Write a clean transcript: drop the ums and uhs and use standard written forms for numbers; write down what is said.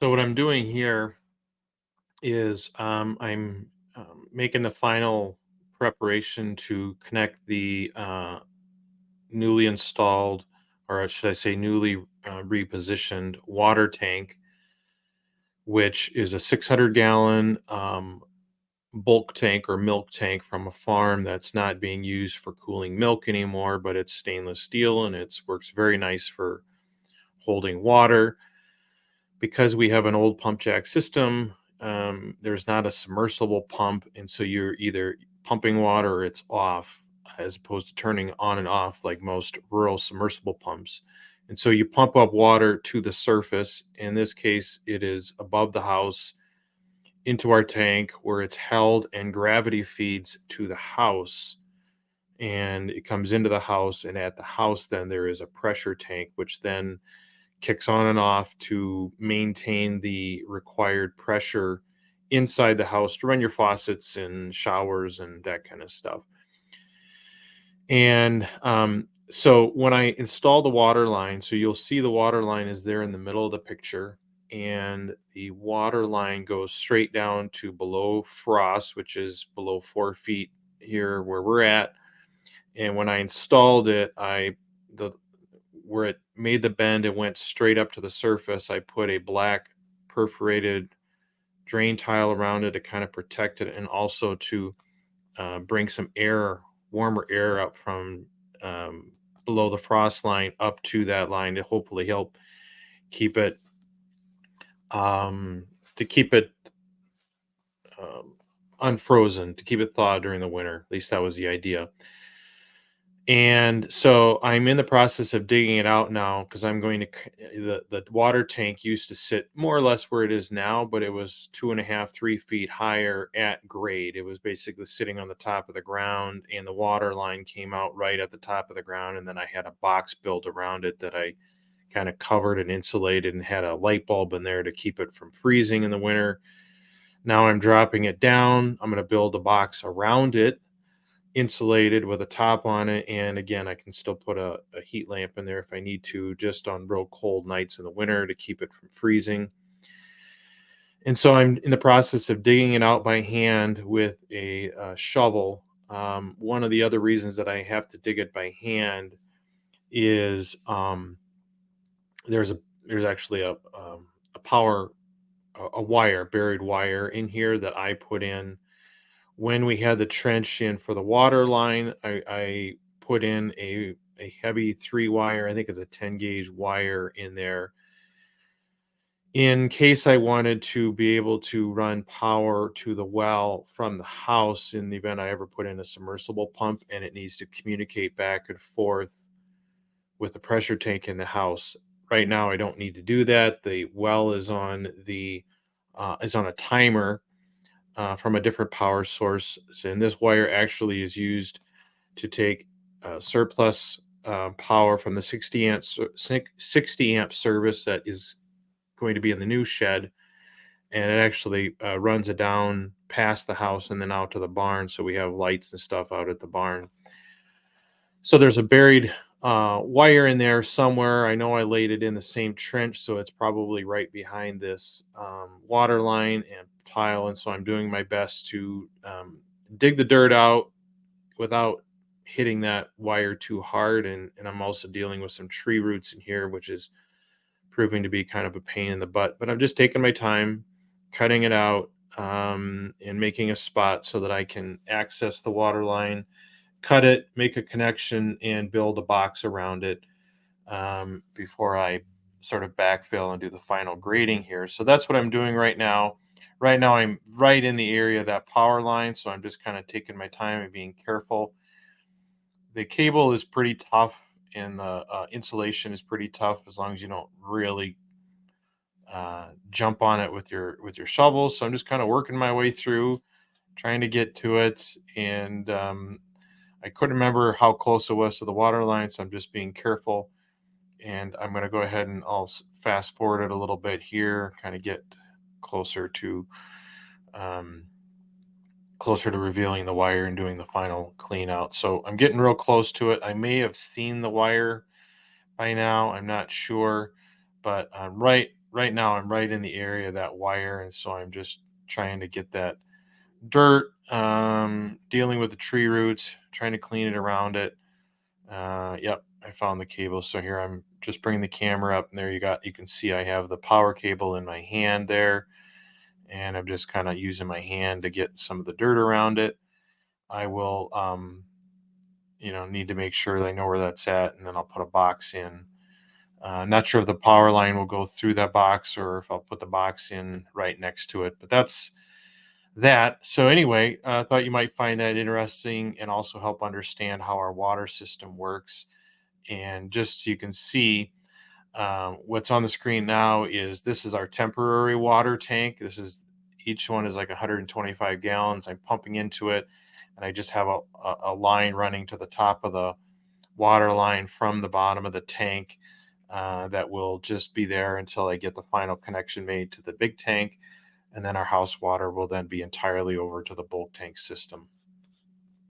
So what I'm doing here is I'm making the final preparation to connect the newly installed, or should I say, newly repositioned water tank, which is a 600-gallon bulk tank or milk tank from a farm that's not being used for cooling milk anymore, but it's stainless steel and it works very nice for holding water. Because we have an old pump jack system, there's not a submersible pump, and so you're either pumping water or it's off, as opposed to turning on and off like most rural submersible pumps. And so you pump up water to the surface. In this case, it is above the house into our tank where it's held, and gravity feeds to the house. And it comes into the house, and at the house, then there is a pressure tank, which then kicks on and off to maintain the required pressure inside the house to run your faucets and showers and that kind of stuff. And so when I install the water line, so you'll see the water line is there in the middle of the picture, and the water line goes straight down to below frost, which is below 4 feet here where we're at. And when I installed it, the where it made the bend and went straight up to the surface, I put a black perforated drain tile around it to kind of protect it, and also to bring some air, warmer air up from below the frost line up to that line to hopefully help keep it um, to keep it um, unfrozen, to keep it thawed during the winter. At least that was the idea. And so I'm in the process of digging it out now because I'm going to the water tank used to sit more or less where it is now, but it was 2.5, 3 feet higher at grade. It was basically sitting on the top of the ground, and the water line came out right at the top of the ground. And then I had a box built around it that I kind of covered and insulated, and had a light bulb in there to keep it from freezing in the winter. Now I'm dropping it down. I'm going to build a box around it, insulated with a top on it. And again, I can still put a heat lamp in there if I need to, just on real cold nights in the winter to keep it from freezing. And so I'm in the process of digging it out by hand with a shovel. One of the other reasons that I have to dig it by hand is there's a there's actually a power a wire, buried wire in here that I put in when we had the trench in for the water line. I put in a heavy 3 wire, I think it's a 10 gauge wire in there, in case I wanted to be able to run power to the well from the house in the event I ever put in a submersible pump and it needs to communicate back and forth with the pressure tank in the house. Right now, I don't need to do that. The well is on a timer from a different power source. And this wire actually is used to take surplus power from the 60 amp service that is going to be in the new shed, and it actually runs it down past the house and then out to the barn, so we have lights and stuff out at the barn. So there's a buried wire in there somewhere. I know I laid it in the same trench, so it's probably right behind this water line and tile. And so I'm doing my best to dig the dirt out without hitting that wire too hard. And I'm also dealing with some tree roots in here, which is proving to be kind of a pain in the butt. But I'm just taking my time, cutting it out, and making a spot so that I can access the water line, cut it, make a connection, and build a box around it before I sort of backfill and do the final grading here. So that's what I'm doing right now. Right now, I'm right in the area of that power line, so I'm just kind of taking my time and being careful. The cable is pretty tough, and the insulation is pretty tough as long as you don't really jump on it with your shovel. So I'm just kind of working my way through, trying to get to it. And I couldn't remember how close it was to the water line, so I'm just being careful. And I'm going to go ahead and I'll fast forward it a little bit here, kind of get closer to um, closer to revealing the wire and doing the final clean out. So I'm getting real close to it. I may have seen the wire by now, I'm not sure, but I'm right right now I'm right in the area of that wire, and so I'm just trying to get that dirt, dealing with the tree roots, trying to clean it around it. Yep, I found the cable. So here I'm just bringing the camera up, and there you can see I have the power cable in my hand there, and I'm just kind of using my hand to get some of the dirt around it. I will, need to make sure that I know where that's at, and then I'll put a box in. Not sure if the power line will go through that box or if I'll put the box in right next to it, but that's that. So anyway, I thought you might find that interesting and also help understand how our water system works. And just so you can see, what's on the screen now is this is our temporary water tank. Each one is like 125 gallons. I'm pumping into it, and I just have a line running to the top of the water line from the bottom of the tank, that will just be there until I get the final connection made to the big tank. And then our house water will then be entirely over to the bulk tank system.